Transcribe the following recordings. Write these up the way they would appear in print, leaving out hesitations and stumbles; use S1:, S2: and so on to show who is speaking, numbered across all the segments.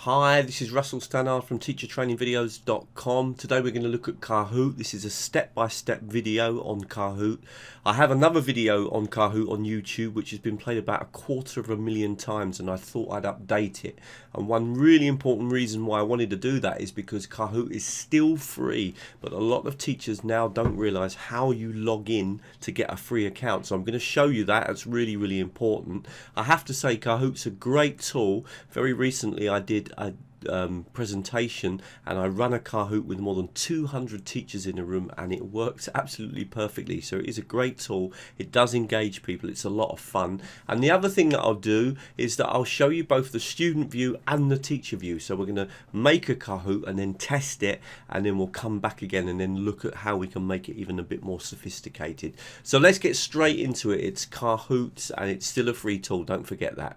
S1: Hi, this is Russell Stannard from teachertrainingvideos.com. Today we're going to look at Kahoot. This is a step-by-step video on Kahoot. I have another video on Kahoot on YouTube which has been played about 250,000 times, and I thought I'd update it. And one really important reason why I wanted to do that is because Kahoot is still free, but a lot of teachers now don't realize how you log in to get a free account. So I'm going to show you that. It's really, really important. I have to say Kahoot's a great tool. Very recently I did a presentation and I run a Kahoot with more than 200 teachers in a room, and it works absolutely perfectly. So it is a great tool. It does engage people. It's a lot of fun. And the other thing that I'll do is that I'll show you both the student view and the teacher view. So we're going to make a Kahoot and then test it, and then we'll come back again and then look at how we can make it even a bit more sophisticated. So let's get straight into it. It's Kahoot and it's still a free tool. Don't forget that.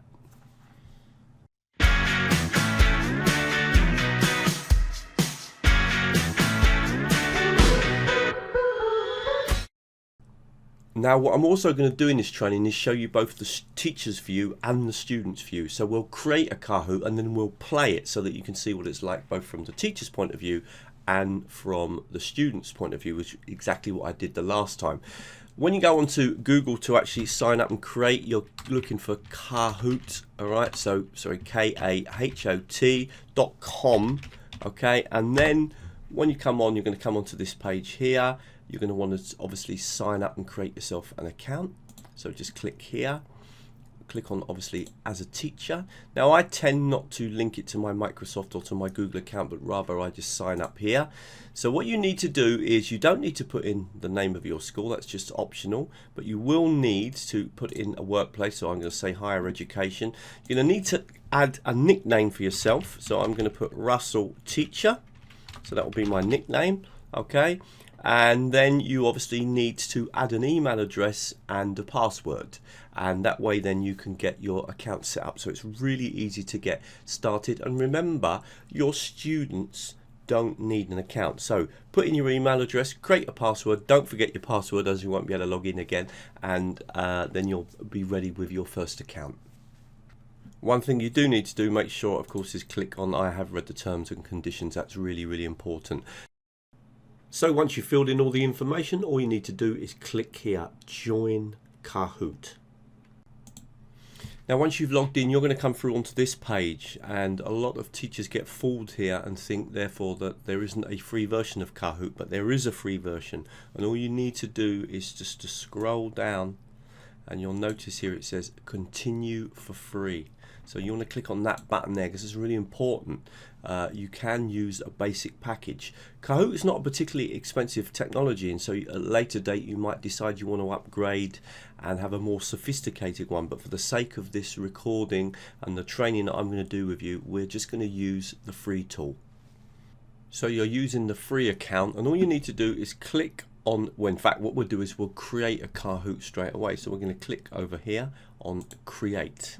S1: Now what I'm also going to do in this training is show you both the teacher's view and the student's view. So we'll create a Kahoot and then we'll play it so that you can see what it's like both from the teacher's point of view and from the student's point of view, which is exactly what I did the last time. When you go onto Google to actually sign up and create, you're looking for Kahoot, alright, so sorry, Kahoot.com, okay, and then when you come on, you're going to come onto this page here. You're going to want to obviously sign up and create yourself an account. So just click here, click on obviously as a teacher. Now I tend not to link it to my Microsoft or to my Google account, but rather I just sign up here. So what you need to do is, you don't need to put in the name of your school, that's just optional, but you will need to put in a workplace. So I'm going to say higher education. You're going to need to add a nickname for yourself. So I'm going to put Russell Teacher. So that will be my nickname, okay? And then you obviously need to add an email address and a password, and that way then you can get your account set up. So it's really easy to get started. And remember, your students don't need an account. So put in your email address, create a password, don't forget your password as you won't be able to log in again, and then you'll be ready with your first account. One thing you do need to do, make sure of course, is click on I have read the terms and conditions. That's really, really important. So once you've filled in all the information, all you need to do is click here, join Kahoot. Now once you've logged in, you're going to come through onto this page, and a lot of teachers get fooled here and think therefore that there isn't a free version of Kahoot, but there is a free version, and all you need to do is just to scroll down, and you'll notice here it says continue for free. So you want to click on that button there because it's really important. You can use a basic package. Kahoot is not a particularly expensive technology, and so at a later date you might decide you want to upgrade and have a more sophisticated one, but for the sake of this recording and the training that I'm going to do with you, we're just going to use the free tool. So you're using the free account, and all you need to do is click on, well, in fact what we'll do is we'll create a Kahoot straight away. So we're going to click over here on create.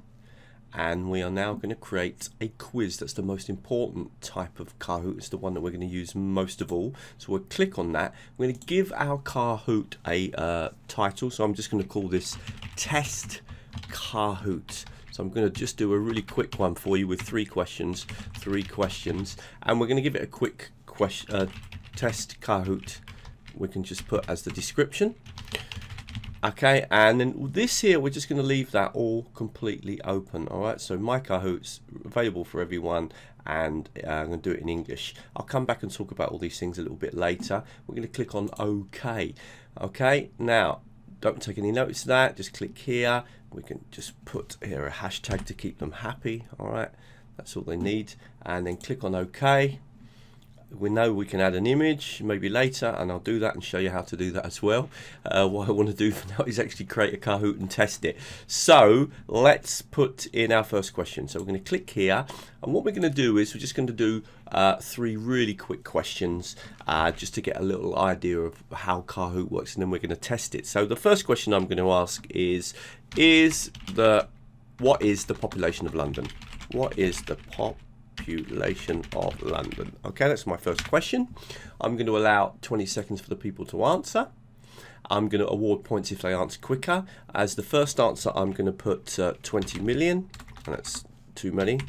S1: And we are now going to create a quiz. That's the most important type of Kahoot. It's the one that we're going to use most of all. So we'll click on that. We're going to give our Kahoot a title. So I'm just going to call this Test Kahoot. So I'm going to just do a really quick one for you with three questions. And we're going to give it a quick Test Kahoot. We can just put as the description. Okay, and then this here, we're just going to leave that all completely open. All right, so my Kahoot's available for everyone, and I'm going to do it in English. I'll come back and talk about all these things a little bit later. We're going to click on OK. Okay, now don't take any notice of that. Just click here. We can just put here a hashtag to keep them happy. All right, that's all they need, and then click on OK. We know we can add an image maybe later, and I'll do that and show you how to do that as well. What I want to do for now is actually create a Kahoot and test it. So let's put in our first question. So we're going to click here, and what we're going to do is we're just going to do three really quick questions just to get a little idea of how Kahoot works, and then we're going to test it. So the first question I'm going to ask is what is the population of London? What is the population of London? Okay, that's my first question. I'm going to allow 20 seconds for the people to answer. I'm going to award points if they answer quicker. As the first answer, I'm going to put 20 million, and that's too many.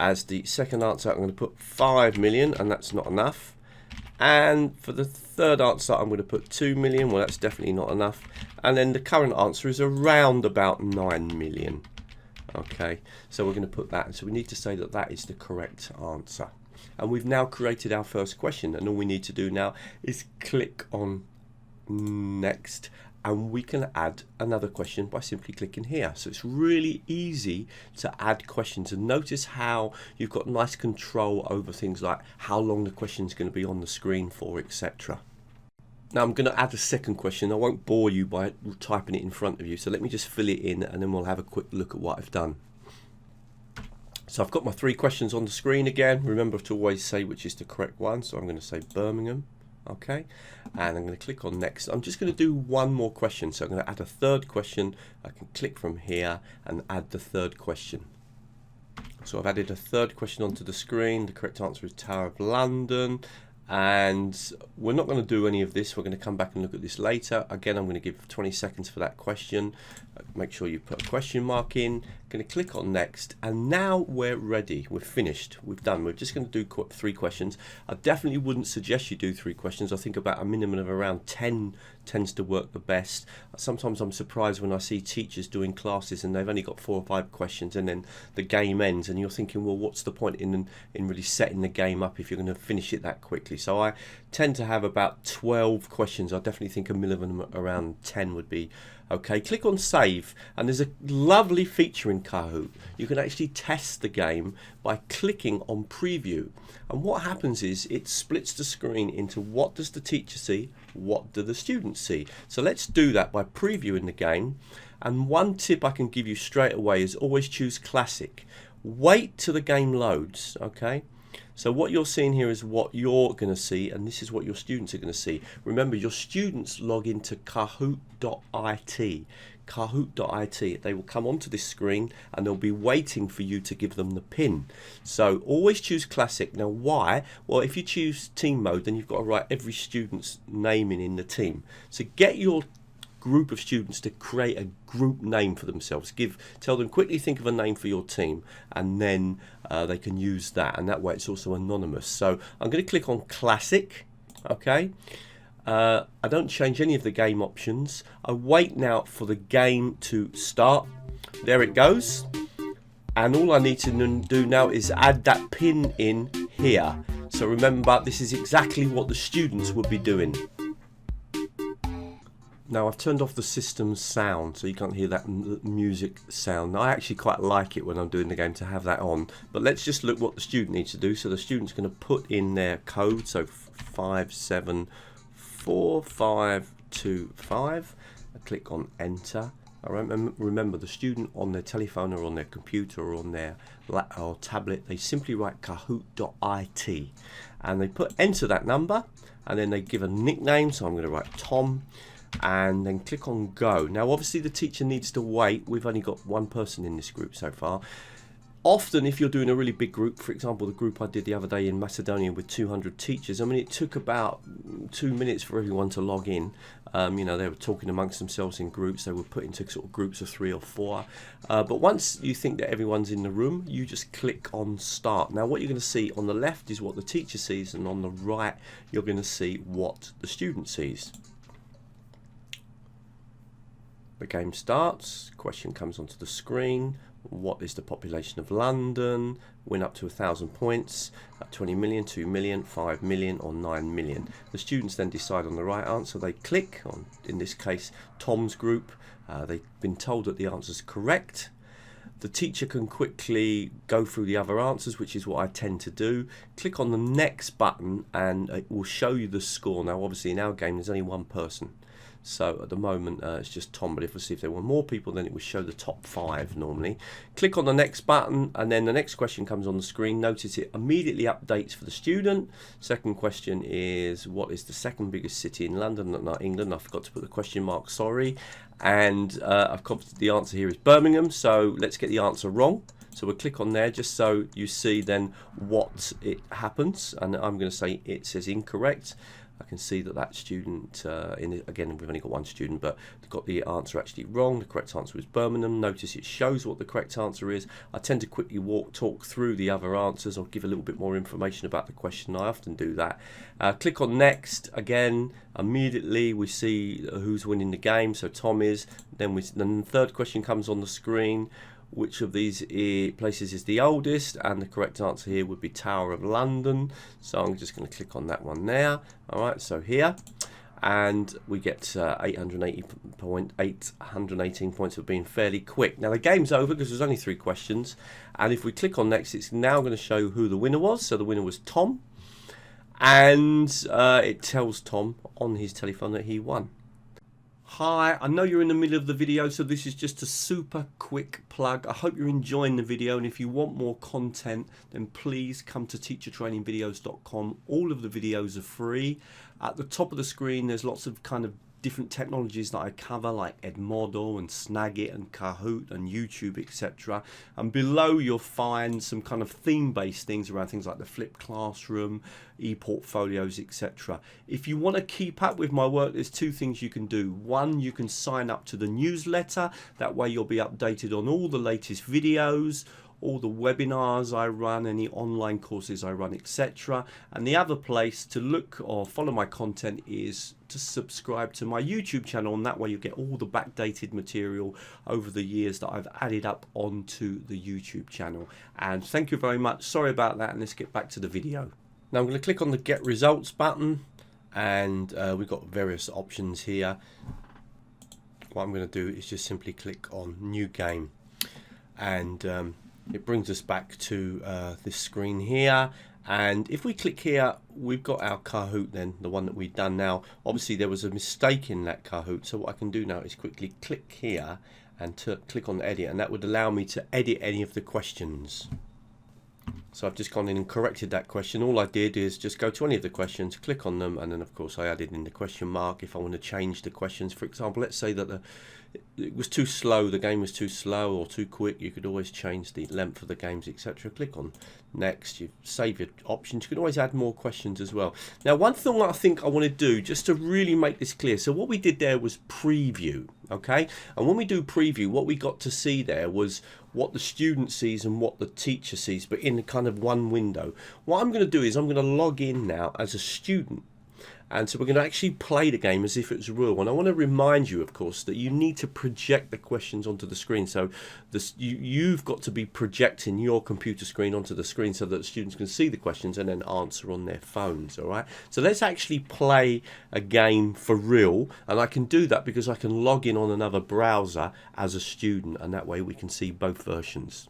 S1: As the second answer, I'm going to put 5 million, and that's not enough. And for the third answer, I'm going to put 2 million. Well, that's definitely not enough. And then the current answer is around about 9 million. Okay, so we're going to put that. So we need to say that that is the correct answer. And we've now created our first question. And all we need to do now is click on next. And we can add another question by simply clicking here. So it's really easy to add questions, and notice how you've got nice control over things like how long the question is going to be on the screen for, etc. Now I'm going to add a second question. I won't bore you by typing it in front of you, so let me just fill it in and then we'll have a quick look at what I've done. So I've got my 3 questions on the screen again. Remember to always say which is the correct one, so I'm going to say Birmingham. Okay, and I'm going to click on next. I'm just going to do one more question, so I'm going to add a third question. I can click from here and add the third question. So I've added a third question onto the screen. The correct answer is Tower of London, and we're not going to do any of this. We're going to come back and look at this later. Again, I'm going to give 20 seconds for that question. Make sure you put a question mark in. Going to click on next, and now we're ready. We're finished. We've done. We're just going to do 3 questions. I definitely wouldn't suggest you do 3 questions. I think about a minimum of around 10 tends to work the best. Sometimes I'm surprised when I see teachers doing classes and they've only got 4 or 5 questions, and then the game ends, and you're thinking, well, what's the point in really setting the game up if you're going to finish it that quickly? So I tend to have about 12 questions. I definitely think a minimum around 10 would be okay. Click on save, and there's a lovely feature in Kahoot. You can actually test the game by clicking on preview, and what happens is it splits the screen into what does the teacher see, what do the students see. So let's do that by previewing the game. And one tip I can give you straight away is always choose classic. Wait till the game loads. Okay, so what you're seeing here is what you're going to see, and this is what your students are going to see. Remember, your students log into Kahoot.it. Kahoot.it. They will come onto this screen and they'll be waiting for you to give them the pin. So always choose classic. Now why? Well, if you choose team mode, then you've got to write every student's name in the team. So get your group of students to create a group name for themselves. Tell them quickly, think of a name for your team, and then they can use that, and that way it's also anonymous. So I'm going to click on classic. Okay, I don't change any of the game options. I wait now for the game to start. There it goes, and all I need to do now is add that pin in here. So remember, this is exactly what the students would be doing. Now I've turned off the system's sound, so you can't hear that music sound. I actually quite like it when I'm doing the game to have that on. But let's just look what the student needs to do. So the student's going to put in their code, so 574525. I click on enter. I remember the student on their telephone or on their computer or on their or tablet, they simply write Kahoot.it, and they put enter that number, and then they give a nickname. So I'm going to write Tom, and then click on go. Now obviously the teacher needs to wait. We've only got 1 person in this group so far. Often if you're doing a really big group, for example the group I did the other day in Macedonia with 200 teachers, I mean it took about 2 minutes for everyone to log in. You know, they were talking amongst themselves in groups. They were put into sort of groups of 3 or 4. But once you think that everyone's in the room, you just click on start. Now what you're going to see on the left is what the teacher sees, and on the right you're going to see what the student sees. The game starts, question comes onto the screen. What is the population of London? Win up to 1,000 points, 20 million, 2 million, 5 million or 9 million. The students then decide on the right answer. They click on, in this case, Tom's group. They've been told that the answer is correct. The teacher can quickly go through the other answers, which is what I tend to do. Click on the next button and it will show you the score. Now obviously in our game there's only 1 person. So at the moment it's just Tom, but if there were more people, then it would show the top 5 normally. Click on the next button, and then the next question comes on the screen. Notice it immediately updates for the student. Second question is, what is the second biggest city in London? Not England. I forgot to put the question mark, sorry. And I've copied the answer here is Birmingham, so let's get the answer wrong. So we'll click on there just so you see then what it happens, and I'm going to say it says incorrect. I can see that that student, again, we've only got one student, but got the answer actually wrong. The correct answer was Birmingham. Notice it shows what the correct answer is. I tend to quickly talk through the other answers. I'll give a little bit more information about the question. I often do that. Click on next. Again, immediately we see who's winning the game. So Tom is. Then the third question comes on the screen. Which of these places is the oldest? And the correct answer here would be Tower of London. So I'm just going to click on that one there. All right, so here. And we get 818 points for being fairly quick. Now the game's over because there's only 3 questions. And if we click on next, it's now going to show who the winner was. So the winner was Tom. And it tells Tom on his telephone that he won. Hi, I know you're in the middle of the video, so this is just a super quick plug. I hope you're enjoying the video, and if you want more content, then please come to teachertrainingvideos.com. All of the videos are free. At the top of the screen, there's lots of kind of different technologies that I cover, like Edmodo and Snagit and Kahoot and YouTube, etc. And below you'll find some kind of theme-based things around things like the flipped classroom, e-portfolios, etc. If you want to keep up with my work, there's 2 things you can do. One, you can sign up to the newsletter. That way you'll be updated on all the latest videos, all the webinars I run, any online courses I run, etc. And the other place to look or follow my content is to subscribe to my YouTube channel, and that way you get all the backdated material over the years that I've added up onto the YouTube channel. And thank you very much. Sorry about that, and let's get back to the video. Now I'm going to click on the Get Results button, and we've got various options here. What I'm going to do is just simply click on New Game, and it brings us back to this screen here. And if we click here, we've got our Kahoot then, the one that we've done now. Obviously there was a mistake in that Kahoot, so what I can do now is quickly click here and click on edit, and that would allow me to edit any of the questions. So I've just gone in and corrected that question. All I did is just go to any of the questions, click on them, and then of course I added in the question mark if I want to change the questions. For example, let's say that it was too slow, the game was too slow or too quick. You could always change the length of the games, etc. Click on next, you save your options. You can always add more questions as well. Now one thing that I think I want to do just to really make this clear, so what we did there was preview, okay? And when we do preview, what we got to see there was what the student sees and what the teacher sees, but in kind of one window. What I'm going to do is I'm going to log in now as a student. And so we're going to actually play the game as if it's real. And I want to remind you, of course, that you need to project the questions onto the screen. So you've got to be projecting your computer screen onto the screen so that the students can see the questions and then answer on their phones, all right? So let's actually play a game for real. And I can do that because I can log in on another browser as a student, and that way we can see both versions.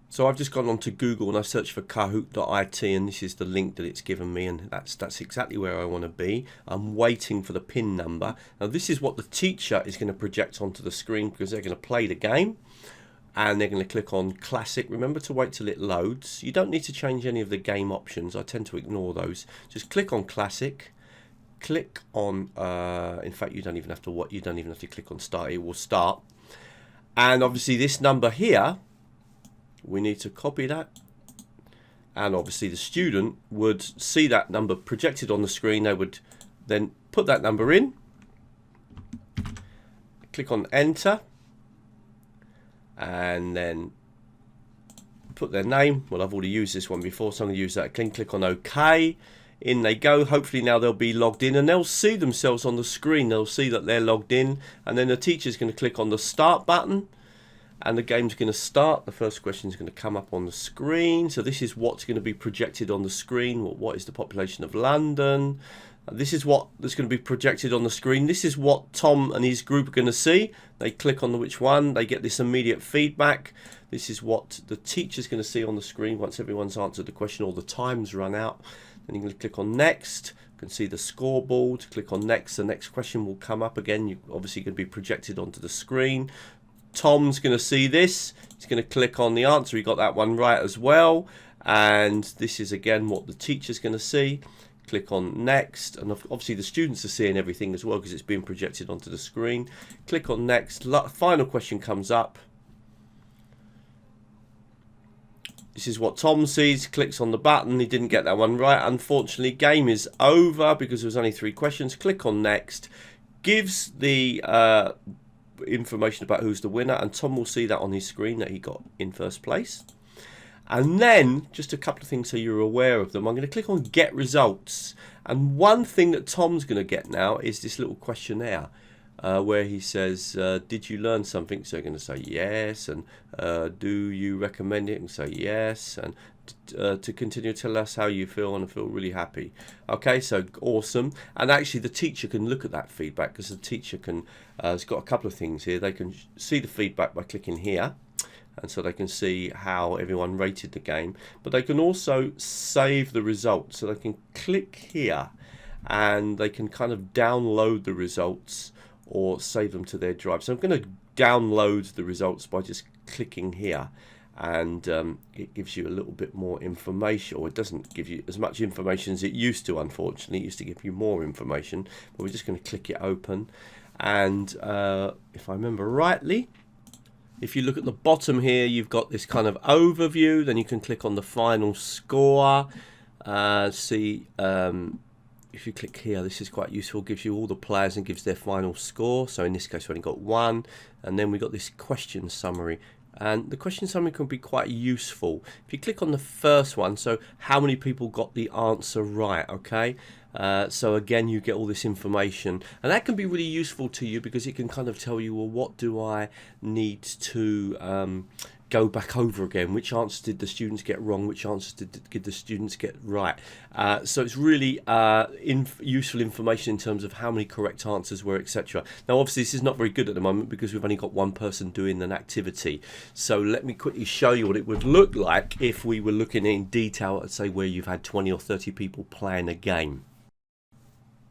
S1: So I've just gone on to Google and I searched for Kahoot.it, and this is the link that it's given me, and that's exactly where I want to be. I'm waiting for the PIN number. Now this is what the teacher is going to project onto the screen because they're going to play the game, and they're going to click on Classic. Remember to wait till it loads. You don't need to change any of the game options. I tend to ignore those. Just click on Classic. Click on, in fact you don't even have to click on Start. It will start. And obviously this number here, we need to copy that, and obviously the student would see that number projected on the screen. They would then put that number in, click on enter, and then put their name. Well, I've already used this one before, so I'm going to use that. Click on OK. In they go. Hopefully now they'll be logged in, and they'll see themselves on the screen. They'll see that they're logged in, and then the teacher's going to click on the start button, and the game's going to start. The first question is going to come up on the screen. So this is what's going to be projected on the screen. What is the population of London? This is what that's going to be projected on the screen. This is what Tom and his group are going to see. They click on which one. They get this immediate feedback. This is what the teacher's going to see on the screen once everyone's answered the question or the time's run out. Then you're going to click on next. You can see the scoreboard. Click on next. The next question will come up again. You're obviously going to be projected onto the screen. Tom's going to see this. He's going to click on the answer. He got that one right as well. And this is again what the teacher's going to see. Click on next, and obviously the students are seeing everything as well because it's being projected onto the screen. Click on next. Final question comes up. This is what Tom sees, clicks on the button. He didn't get that one right. Unfortunately, game is over because there was only 3 questions. Click on next. Gives the information about who's the winner, and Tom will see that on his screen that he got in first place. And then, just a couple of things so you're aware of them, I'm going to click on Get Results. And one thing that Tom's going to get now is this little questionnaire. Where he says, did you learn something? So you're going to say yes, and do you recommend it? And say yes, and to continue, tell us how you feel, and I feel really happy. Okay, so awesome. And actually the teacher can look at that feedback, because the teacher can has got a couple of things here. They can see the feedback by clicking here, and so they can see how everyone rated the game, but they can also save the results. So they can click here and they can kind of download the results or save them to their drive. So I'm going to download the results by just clicking here, and it gives you a little bit more information, or it doesn't give you as much information as it used to. Unfortunately, it used to give you more information, but we're just going to click it open. And if I remember rightly, if you look at the bottom here, you've got this kind of overview. Then you can click on the final score. See, if you click here, this is quite useful. Gives you all the players and gives their final score. So in this case, we only got 1. And then we got this question summary. And the question summary can be quite useful. If you click on the first one, so how many people got the answer right, okay? So again, you get all this information, and that can be really useful to you, because it can kind of tell you, well, what do I need to go back over again? Which answers did the students get wrong? Which answers did the students get right? So it's really useful information in terms of how many correct answers were, etc. Now, obviously, this is not very good at the moment because we've only got one person doing an activity. So let me quickly show you what it would look like if we were looking in detail at, say, where you've had 20 or 30 people playing a game.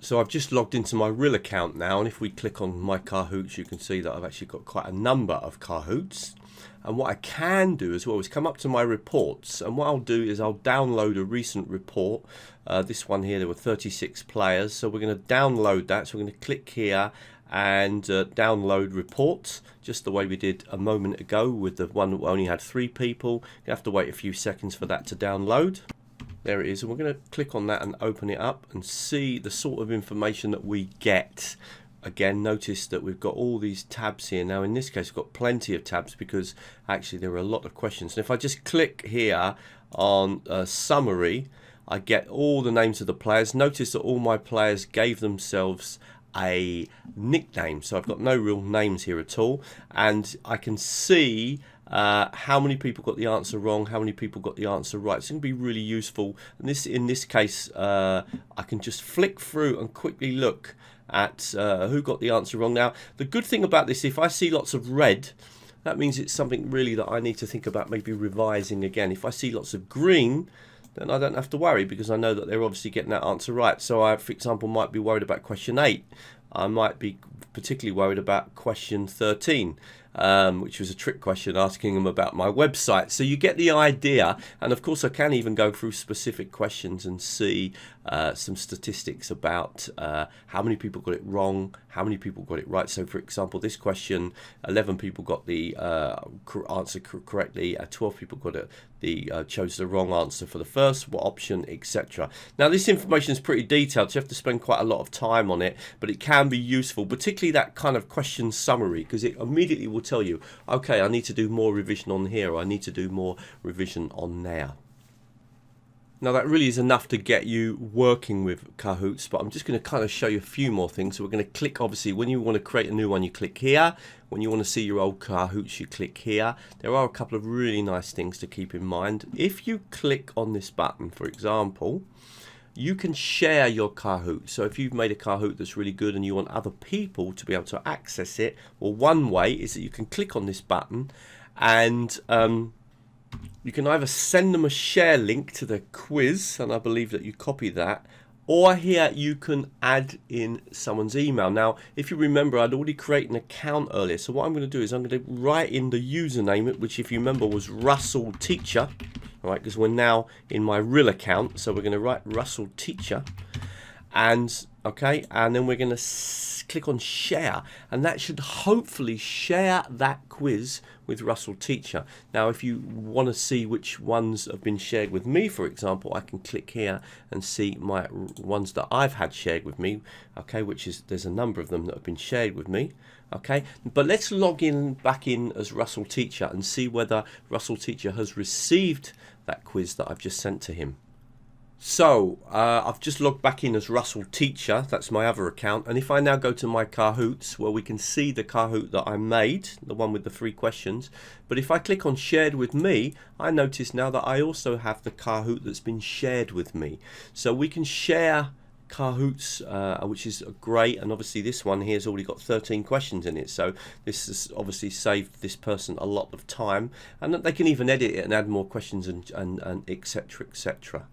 S1: So I've just logged into my real account now, and if we click on my Kahoots, you can see that I've actually got quite a number of Kahoots. And what I can do as well is come up to my reports, and what I'll do is I'll download a recent report. This one here, there were 36 players, so we're going to download that. So we're going to click here and download reports, just the way we did a moment ago with the one that only had 3 people. You have to wait a few seconds for that to download. There it is, and we're going to click on that and open it up and see the sort of information that we get. Again, notice that we've got all these tabs here. Now in this case, we've got plenty of tabs because actually there are a lot of questions. And if I just click here on summary, I get all the names of the players. Notice that all my players gave themselves a nickname, so I've got no real names here at all, and I can see how many people got the answer wrong, how many people got the answer right. It's going to be really useful. And in this case, I can just flick through and quickly look at who got the answer wrong. Now, the good thing about this, if I see lots of red, that means it's something really that I need to think about maybe revising again. If I see lots of green, then I don't have to worry, because I know that they're obviously getting that answer right. So I, for example, might be worried about question 8. I might be particularly worried about question 13, which was a trick question asking them about my website. So you get the idea. And of course, I can even go through specific questions and see some statistics about how many people got it wrong, how many people got it right. So for example, this question, 11 people got the answer correctly, 12 people got it. Chose the wrong answer for the first option, etc. Now this information is pretty detailed, so you have to spend quite a lot of time on it, but it can be useful, particularly that kind of question summary, because it immediately will tell you, okay, I need to do more revision on here, or I need to do more revision on there. Now that really is enough to get you working with Kahoots, but I'm just going to kind of show you a few more things. So we're going to click, obviously, when you want to create a new one, you click here. When you want to see your old Kahoots, you click here. There are a couple of really nice things to keep in mind. If you click on this button, for example, you can share your Kahoot. So if you've made a Kahoot that's really good and you want other people to be able to access it, well, one way is that you can click on this button and you can either send them a share link to the quiz, and I believe that you copy that, or here you can add in someone's email. Now, if you remember, I'd already created an account earlier, so what I'm going to do is I'm going to write in the username, which if you remember was Russell Teacher, all right, because we're now in my real account, so we're going to write Russell Teacher, and okay, and then we're going to click on share, and that should hopefully share that quiz with Russell Teacher. Now if you want to see which ones have been shared with me, for example, I can click here and see my ones that I've had shared with me, okay, which is, there's a number of them that have been shared with me. Okay, but let's log in back in as Russell Teacher and see whether Russell Teacher has received that quiz that I've just sent to him. So I've just logged back in as Russell Teacher, that's my other account, and if I now go to my Kahoots, well, we can see the Kahoot that I made, the one with the 3 questions, but if I click on shared with me, I notice now that I also have the Kahoot that's been shared with me. So we can share Kahoots, which is great, and obviously this one here has already got 13 questions in it, so this has obviously saved this person a lot of time, and they can even edit it and add more questions and etc, etc.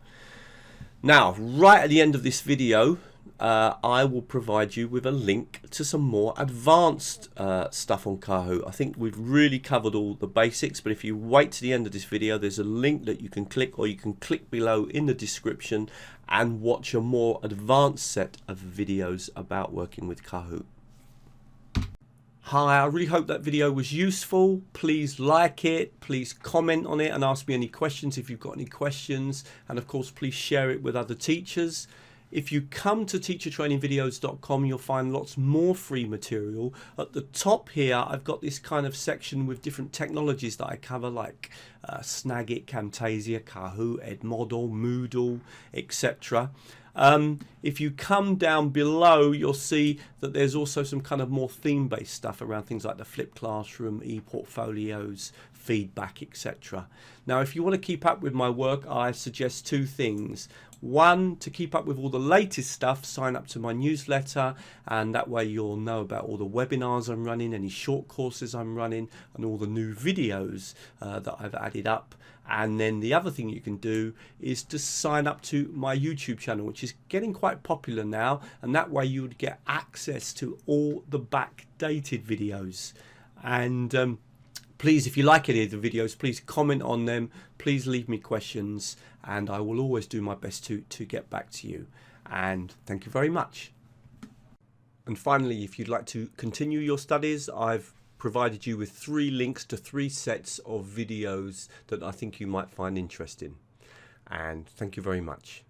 S1: Now, right at the end of this video, I will provide you with a link to some more advanced stuff on Kahoot. I think we've really covered all the basics, but if you wait to the end of this video, there's a link that you can click, or you can click below in the description and watch a more advanced set of videos about working with Kahoot. Hi, I really hope that video was useful. Please like it, please comment on it and ask me any questions if you've got any questions, and of course please share it with other teachers. If you come to teachertrainingvideos.com, you'll find lots more free material. At the top here, I've got this kind of section with different technologies that I cover, like Snagit, Camtasia, Kahoot, Edmodo, Moodle, etc. If you come down below, you'll see that there's also some kind of more theme-based stuff around things like the flipped classroom, e-portfolios, feedback, etc. Now, if you want to keep up with my work, I suggest 2 things. One, to keep up with all the latest stuff, sign up to my newsletter, and that way you'll know about all the webinars I'm running, any short courses I'm running, and all the new videos that I've added up. And then the other thing you can do is to sign up to my YouTube channel, which is getting quite popular now, and that way you would get access to all the backdated videos. And please, if you like any of the videos, please comment on them, please leave me questions, and I will always do my best to get back to you. And thank you very much. And finally, if you'd like to continue your studies, I've provided you with 3 links to 3 sets of videos that I think you might find interesting. And thank you very much.